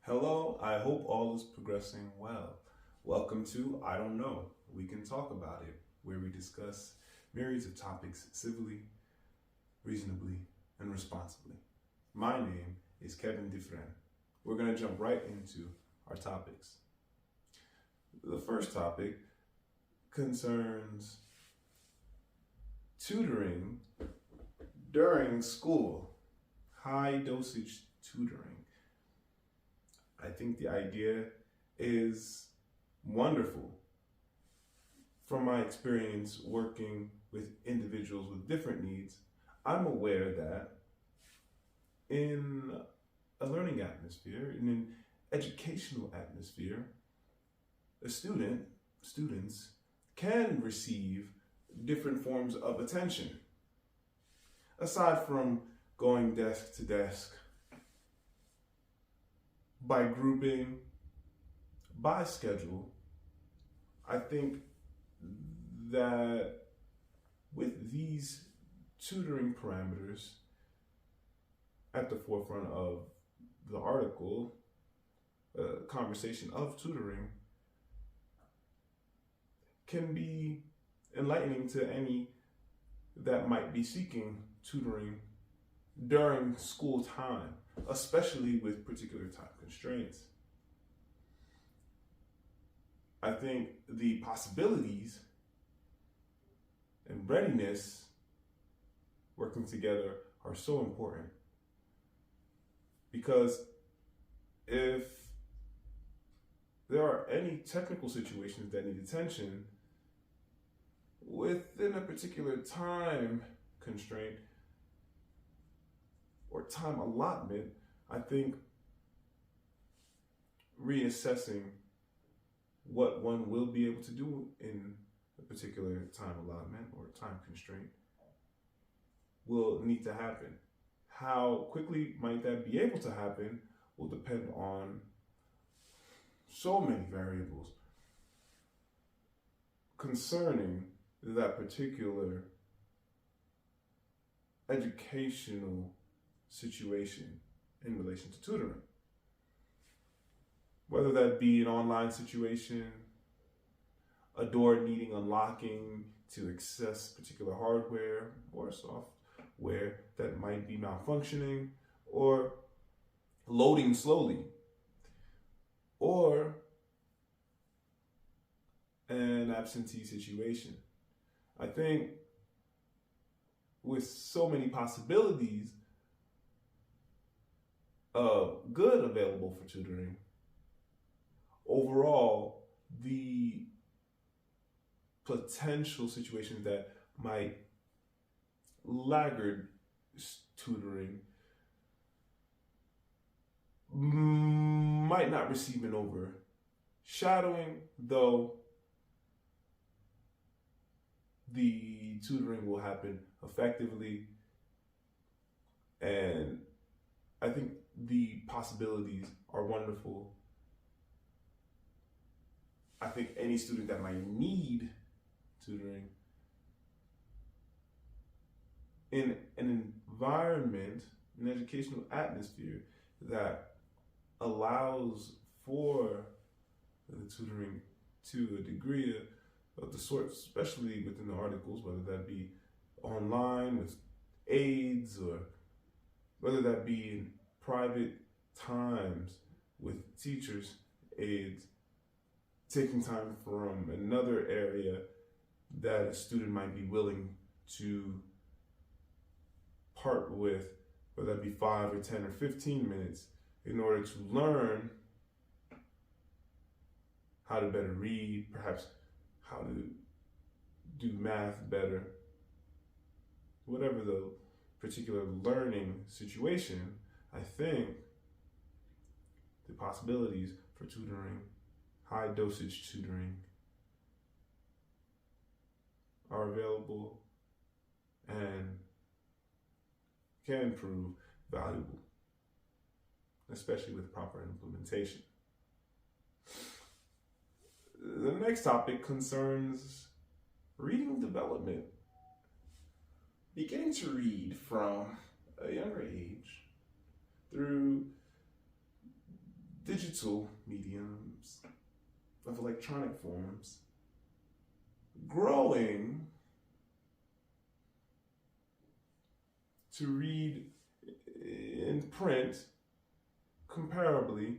Hello, I hope all is progressing well. Welcome to I Don't Know, We Can Talk About It, where we discuss myriads of topics civilly, reasonably, and responsibly. My name is Kevin Dufresne. We're going to jump right into our topics. The first topic concerns tutoring during school, high dosage tutoring. I think the idea is wonderful. From my experience working with individuals with different needs, I'm aware that in a learning atmosphere, in an educational atmosphere, students can receive different forms of attention. Aside from going desk to desk, by grouping, by schedule, I think that with these tutoring parameters at the forefront of the article, conversation of tutoring can be enlightening to any that might be seeking tutoring during school time, especially with particular time constraints. I think the possibilities and readiness working together are so important, because if there are any technical situations that need attention within a particular time constraint or time allotment, I think reassessing what one will be able to do in a particular time allotment or time constraint will need to happen. How quickly might that be able to happen will depend on so many variables concerning that particular educational situation in relation to tutoring. Whether that be an online situation, a door needing unlocking to access particular hardware or software that might be malfunctioning, or loading slowly, or an absentee situation. I think with so many possibilities of good available for tutoring, overall, the potential situations that might laggard tutoring might not receive an overshadowing, though the tutoring will happen effectively. And I think the possibilities are wonderful. I think any student that might need tutoring in an environment, an educational atmosphere that allows for the tutoring to a degree of the sort, especially within the articles, whether that be online with aides or whether that be in private times with teachers, aides, taking time from another area that a student might be willing to part with, whether that be 5 or 10 or 15 minutes, in order to learn how to better read, perhaps how to do math better, whatever the particular learning situation. I think the possibilities for tutoring, high dosage tutoring, are available and can prove valuable, especially with proper implementation. The next topic concerns reading development. Beginning to read from a younger age through digital mediums, of electronic forms, growing to read in print comparably,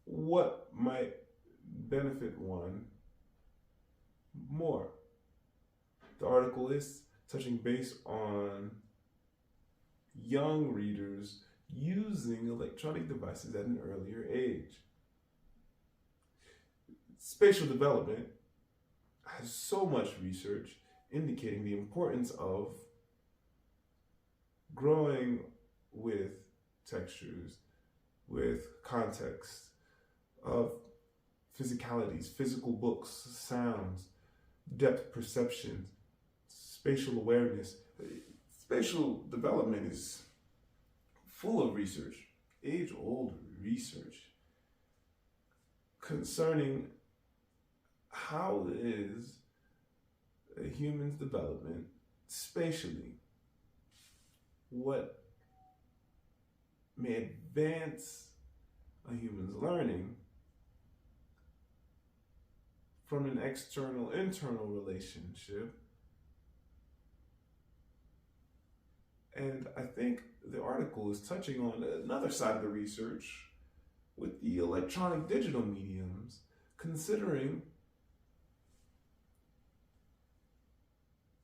what might benefit one more? The article is touching base on young readers using electronic devices at an earlier age. Spatial development has so much research indicating the importance of growing with textures, with context, of physicalities, physical books, sounds, depth perception, spatial awareness. Spatial development is full of research, age-old research, concerning how is a human's development spatially, what may advance a human's learning from an external-internal relationship. And I think the article is touching on another side of the research with the electronic digital mediums, considering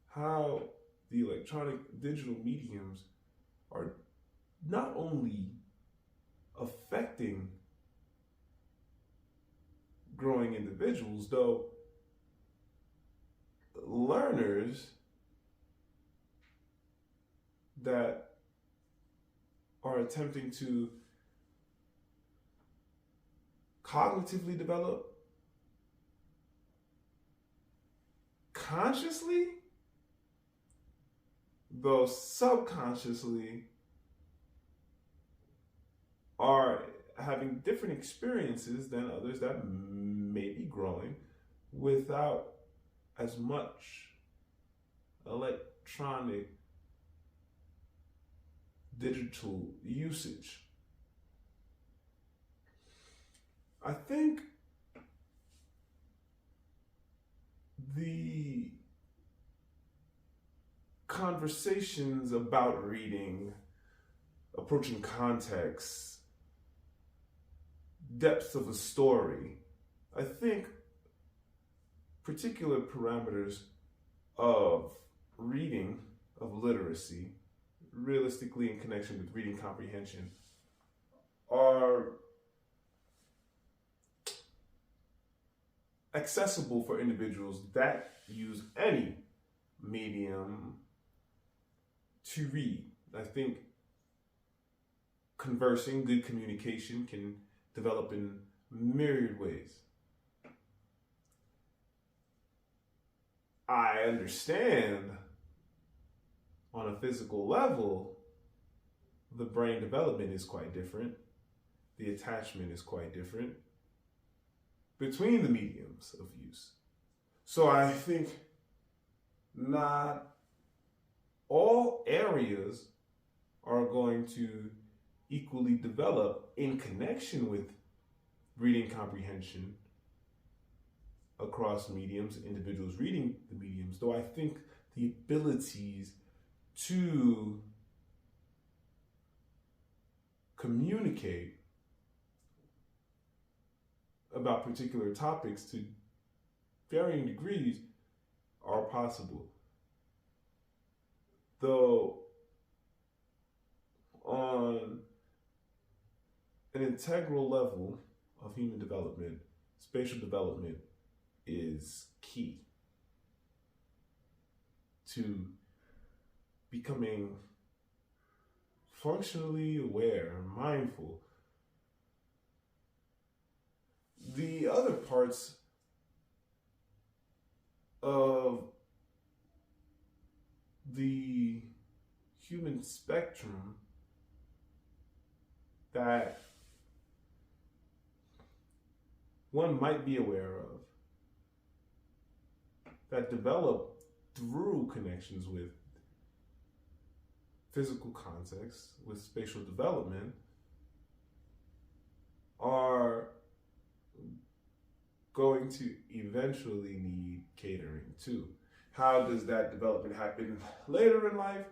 how the electronic digital mediums are not only affecting growing individuals, though learners that are attempting to cognitively develop consciously, though subconsciously, are having different experiences than others that may be growing without as much electronic digital usage. I think the conversations about reading, approaching context, depth of a story, I think particular parameters of reading, of literacy, realistically in connection with reading comprehension, are accessible for individuals that use any medium to read. I think conversing, good communication can develop in myriad ways. I understand on a physical level, the brain development is quite different. The attachment is quite different between the mediums of use. So I think not all areas are going to equally develop in connection with reading comprehension across mediums, individuals reading the mediums, though I think the abilities to communicate about particular topics to varying degrees are possible. Though on an integral level of human development, spatial development is key to becoming functionally aware, mindful. The other parts of the human spectrum that one might be aware of, that develop through connections with physical context, with spatial development, are going to eventually need catering too. How does that development happen later in life?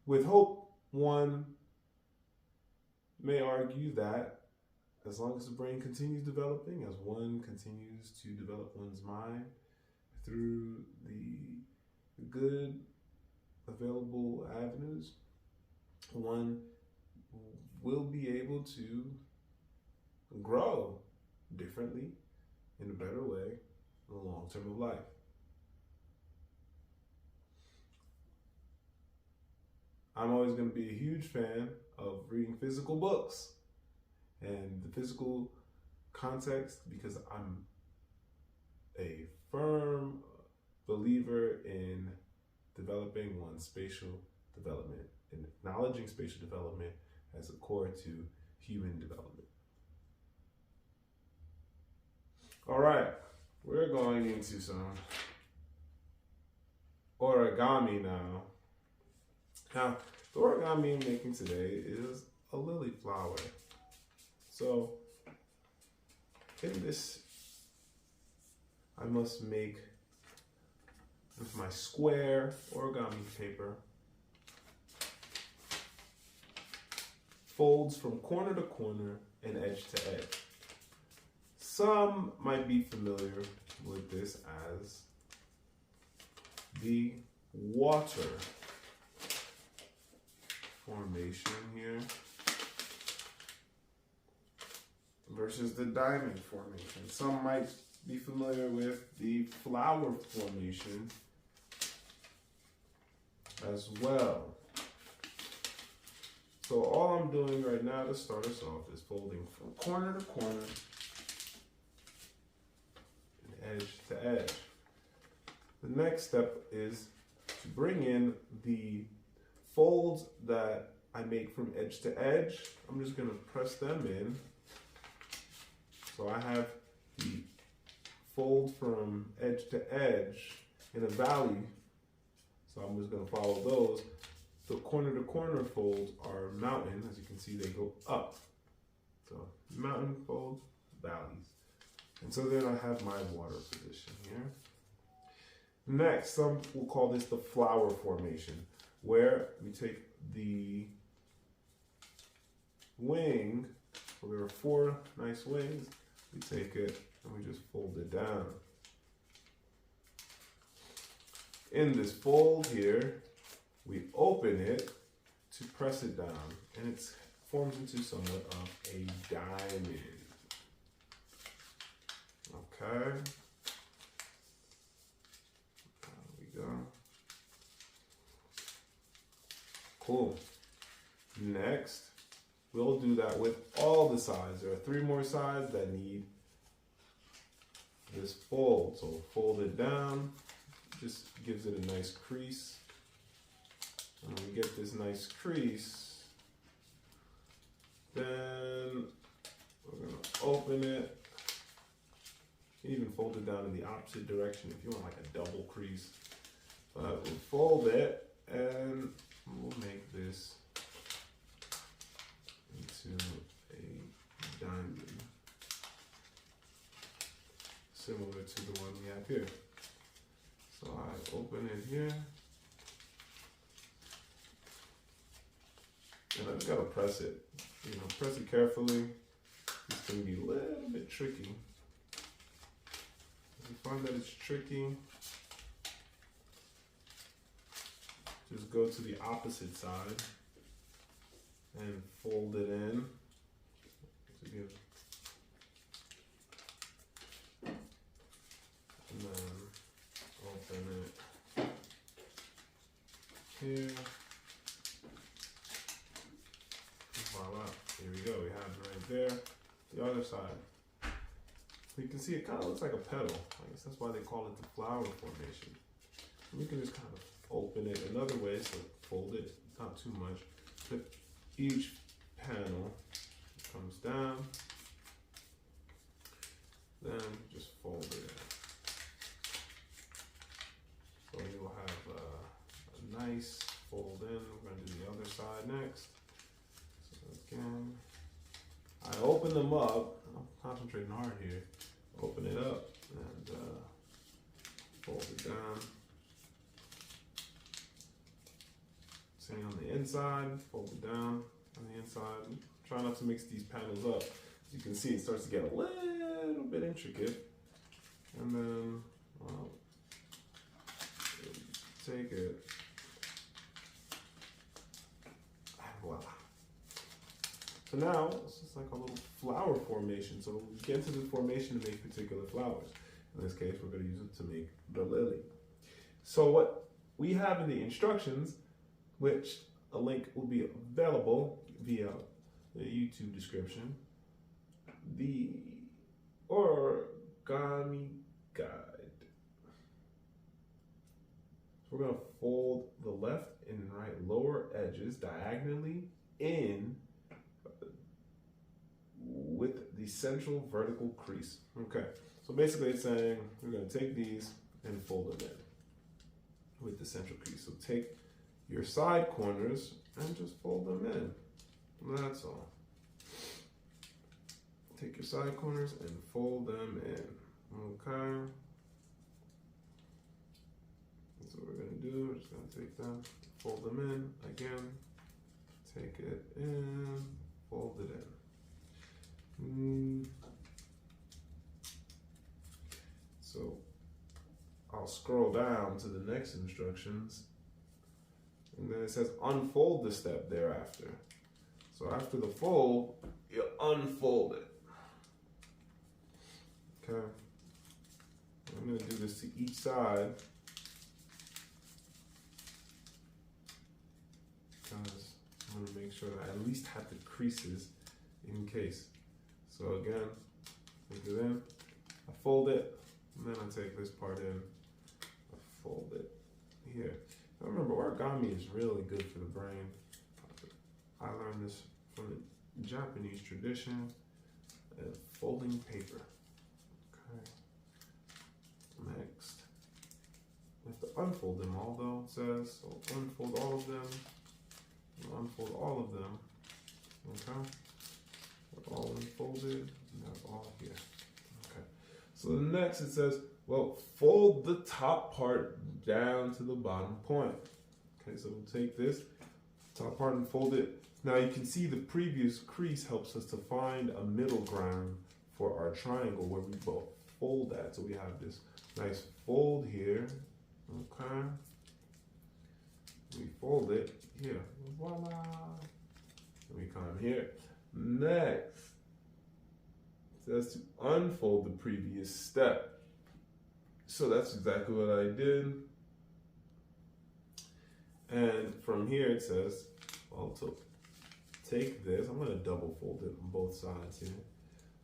With hope, one may argue that as long as the brain continues developing, as one continues to develop one's mind through the good available avenues, one will be able to grow differently in a better way in the long term of life. I'm always going to be a huge fan of reading physical books and the physical context because I'm a firm believer in developing one's spatial development and acknowledging spatial development as a core to human development. All right, we're going into some origami now. Now, the origami I'm making today is a lily flower. So, in this, I must make with my square origami paper folds from corner to corner and edge to edge. Some might be familiar with this as the water formation here versus the diamond formation. Some might be familiar with the flower formation as well. So all I'm doing right now to start us off is folding from corner to corner and edge to edge. The next step is to bring in the folds that I make from edge to edge. I'm just going to press them in. So I have the fold from edge to edge in a valley. So I'm just going to follow those. The corner to corner folds are mountain. As you can see, they go up. So mountain folds, valleys. And so then I have my water position here. Next, some will call this the flower formation, where we take the wing, so there are 4 nice wings, we take it and we just fold it down. In this fold here, we open it to press it down, and it forms into somewhat of a diamond. Okay. There we go. Cool. Next, we'll do that with all the sides. There are 3 more sides that need this fold. So fold it down, just gives it a nice crease. And when we get this nice crease, then we're going to open it. You can even fold it down in the opposite direction if you want like a double crease. But we'll fold it and we'll make this into a diamond, similar to the one we have here. So I open it here, and I just gotta press it. Press it carefully. This can be a little bit tricky. If you find that it's tricky, just go to the opposite side and fold it in to give, and then open it here. Voila, here we go. We have it right there. The other side. You can see it kind of looks like a petal. I guess that's why they call it the flower formation. And you can just kind of open it another way, so fold it, not too much. But each panel comes down, then just fold it in. So you will have a nice fold in. We're going to do the other side next. So again, I open them up. I'm concentrating hard here. Open it up and fold it down. Same on the inside, fold it down on the inside. Try not to mix these panels up. As you can see, it starts to get a little bit intricate. And then, well, take it. And voila. So now, it's just like a little flower formation. So we get into the formation to make particular flowers. In this case, we're going to use it to make the lily. So what we have in the instructions, which a link will be available via the YouTube description, the origami guide. So we're going to fold the left and right lower edges diagonally in with the central vertical crease. Okay, so basically it's saying we're going to take these and fold them in with the central crease. So take your side corners and just fold them in. That's all. Take your side corners and fold them in. Okay. That's what we're going to do. We're just going to take them, fold them in again. Take it in, fold it in. So I'll scroll down to the next instructions. And then it says unfold the step thereafter. So after the fold, you unfold it. Okay. I'm going to do this to each side. Because I'm going to make sure that I at least have the creases in case. So again, take it in, I fold it, and then I take this part in, I fold it here. Now remember, origami is really good for the brain. I learned this from the Japanese tradition of folding paper. Okay. Next, we have to unfold them all though, it says. So unfold all of them. Unfold all of them. Okay. They're all unfolded, and they're all here. Okay. So the next it says, well, fold the top part down to the bottom point. Okay, so we'll take this top part and fold it. Now you can see the previous crease helps us to find a middle ground for our triangle where we both fold that. So we have this nice fold here. Okay. We fold it here. Voila. And we come here. Next, it says to unfold the previous step. So that's exactly what I did. And from here it says, well, to take this, I'm going to double fold it on both sides here.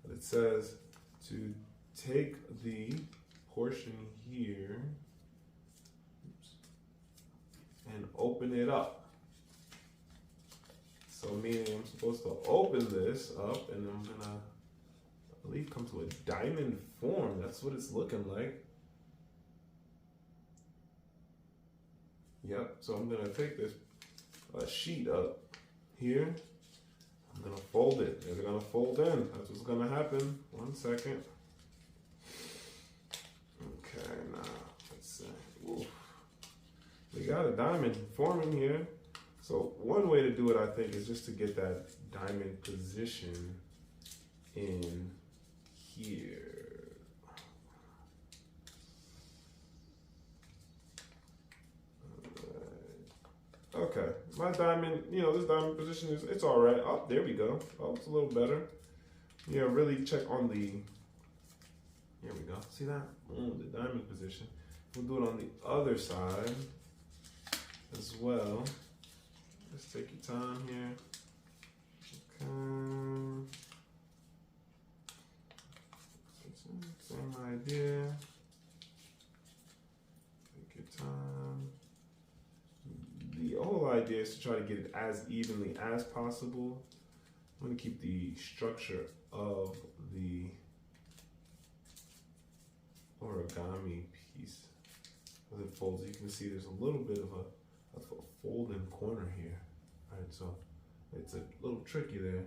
But it says to take the portion here, and open it up. So meaning I'm supposed to open this up and I'm gonna, I believe, come to a diamond form. That's what it's looking like. Yep, so I'm gonna take this sheet up here. I'm gonna fold it. It's gonna fold in. That's what's gonna happen. 1 second. Okay, now let's see. Ooh. We got a diamond forming here. So one way to do it, I think, is just to get that diamond position in here. Okay, my diamond, this diamond position is, it's all right. Oh, there we go. Oh, it's a little better. Yeah, really check on the, here we go. See that? The diamond position. We'll do it on the other side as well. Just take your time here. Okay. Same idea. Take your time. The whole idea is to try to get it as evenly as possible. I'm going to keep the structure of the origami piece as it folds. You can see there's a little bit of a fold in corner here. All right, so it's a little tricky there.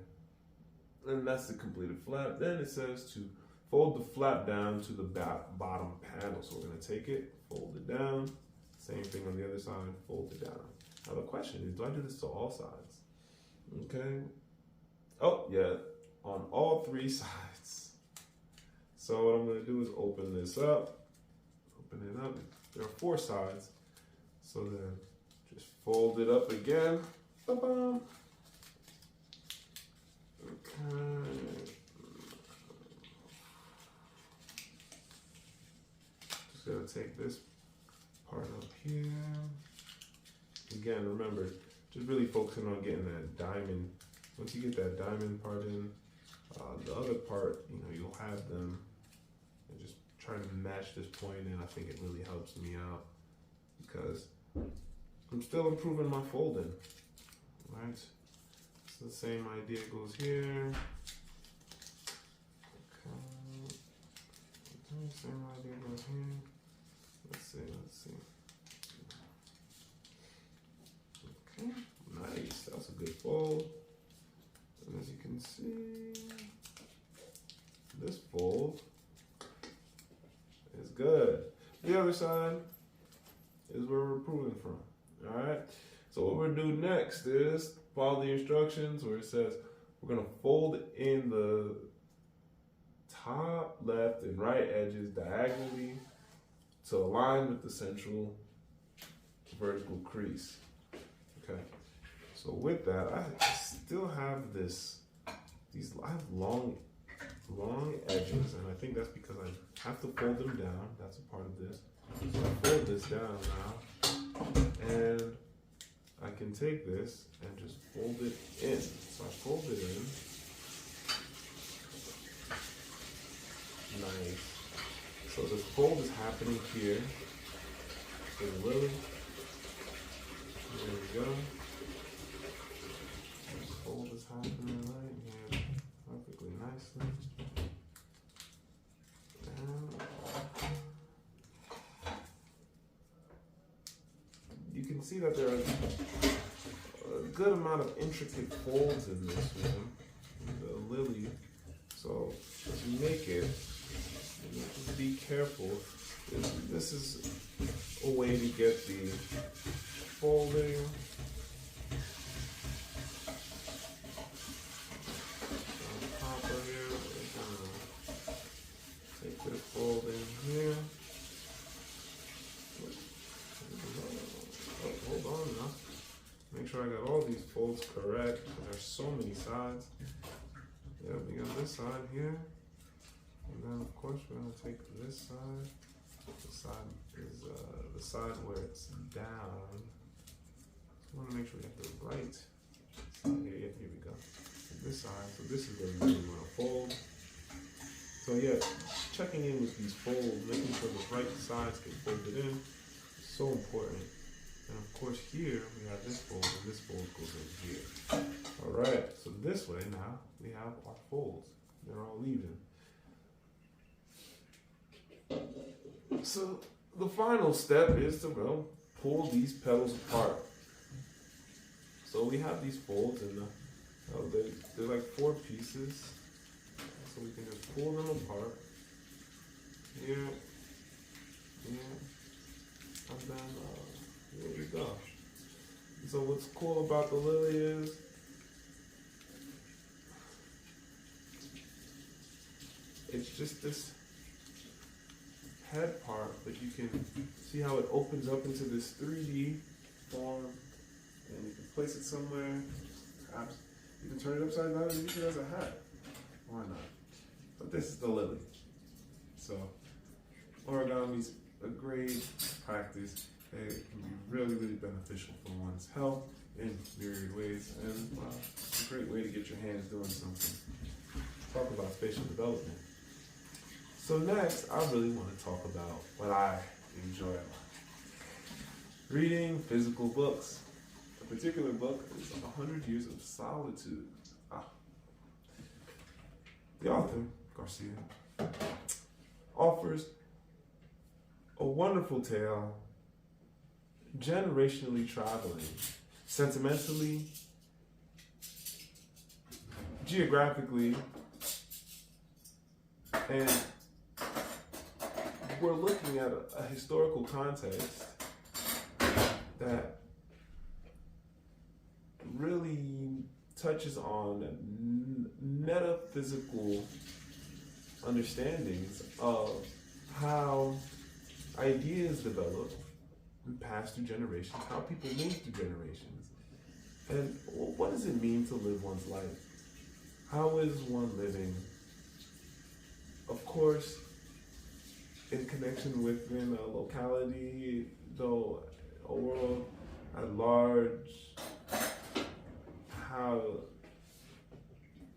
And that's the completed flap. Then it says to fold the flap down to the bottom panel. So we're going to take it, fold it down. Same thing on the other side, fold it down. Now the question is, do I do this to all sides? Okay. Oh, yeah, on all 3 sides. So what I'm going to do is open this up. Open it up. There are 4 sides. So then just fold it up again. Ba-bum. Okay. Just gotta take this part up here. Again, remember, just really focusing on getting that diamond. Once you get that diamond part in, the other part, you know, you'll have them. And just try to match this point in. I think it really helps me out because I'm still improving my folding, right? So the same idea goes here. Okay, same idea goes here. Let's see. Okay, nice. That's a good fold. And as you can see, this fold is good. The other side is where we're improving from. All right. So what we're gonna do next is follow the instructions where it says we're gonna fold in the top, left, and right edges diagonally to align with the central vertical crease. Okay. So with that, I still have I have long edges, and I think that's because I have to fold them down. That's a part of this. So I fold this down now, and I can take this and just fold it in. So I fold it in. Nice. So the fold is happening here. For the lily. There we go. The fold is happening right here perfectly nicely. You can see that there are a good amount of intricate folds in this one, the lily. So as you make it, just be careful. This is a way to get the folding. On top of here, we're gonna take this fold in here. Oh, hold on now. Make sure I got all these folds correct because there's so many sides. Yeah, we got this side here. And then of course we're gonna take this side. The side is the side where it's down. So I wanna make sure we have the right side here. Here we go. This side, so this is where we really wanna fold. So yeah, checking in with these folds, making sure the right sides get folded in is so important. And of course here we have this fold and this fold goes in here. All right, so this way now we have our folds. They're all even. So the final step is to pull these petals apart. So we have these folds and they're like 4 pieces. So we can just pull them apart. Here, here, and then here we go. So what's cool about the lily is it's just this head part, but you can see how it opens up into this 3D form, and you can place it somewhere. Perhaps you can turn it upside down and use it as a hat. Why not? But this is the lily. So origami is a great practice. It can be really, really beneficial for one's health in myriad ways, and it's a great way to get your hands doing something. Talk about spatial development. So next, I really want to talk about what I enjoy a lot. Reading physical books. A particular book is 100 Years of Solitude. The author, Garcia, offers a wonderful tale, generationally traveling, sentimentally geographically, and we're looking at a historical context that really touches on metaphysical understandings of how ideas develop and pass through generations, how people move through generations, and what does it mean to live one's life? How is one living? Of course, in connection within a locality, though a world at large, how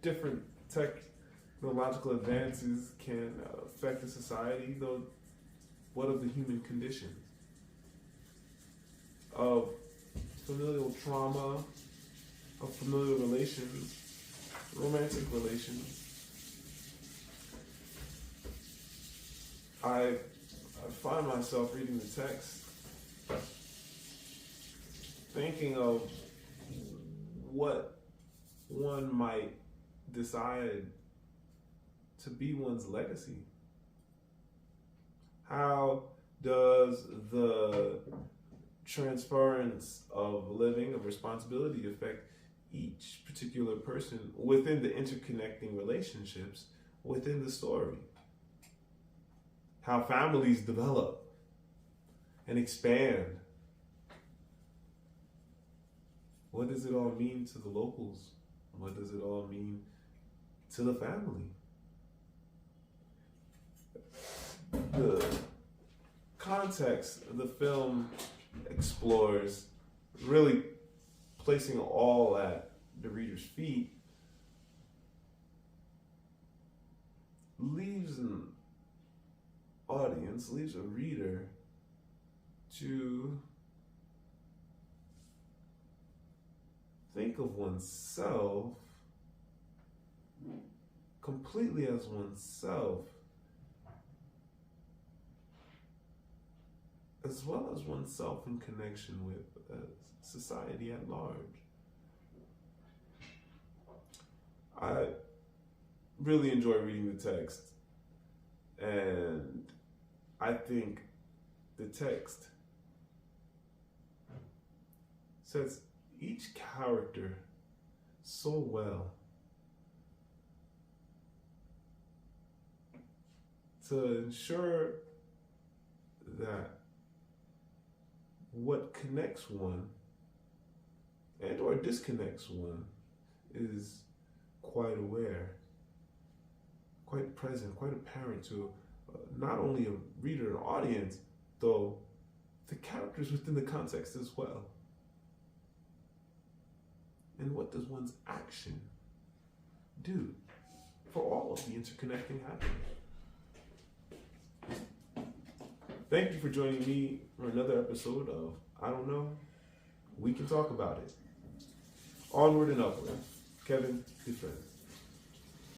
different technological advances can affect a society, though what of the human condition? Of familial trauma, of familial relations, romantic relations. I find myself reading the text thinking of what one might decide to be one's legacy. How does the transference of living, of responsibility, affect each particular person within the interconnecting relationships within the story? How families develop and expand. What does it all mean to the locals? What does it all mean to the family? The context the film explores, really placing all at the reader's feet, leaves an audience, leaves a reader to think of oneself completely as oneself, as well as oneself in connection with society at large. I really enjoy reading the text, and I think the text sets each character so well to ensure that what connects one and or disconnects one is quite aware, quite present, quite apparent to not only a reader and audience, though the characters within the context as well. And what does one's action do for all of the interconnecting happenings? Thank you for joining me for another episode of I Don't Know, We Can Talk About It. Onward and Upward, Kevin Dufresne.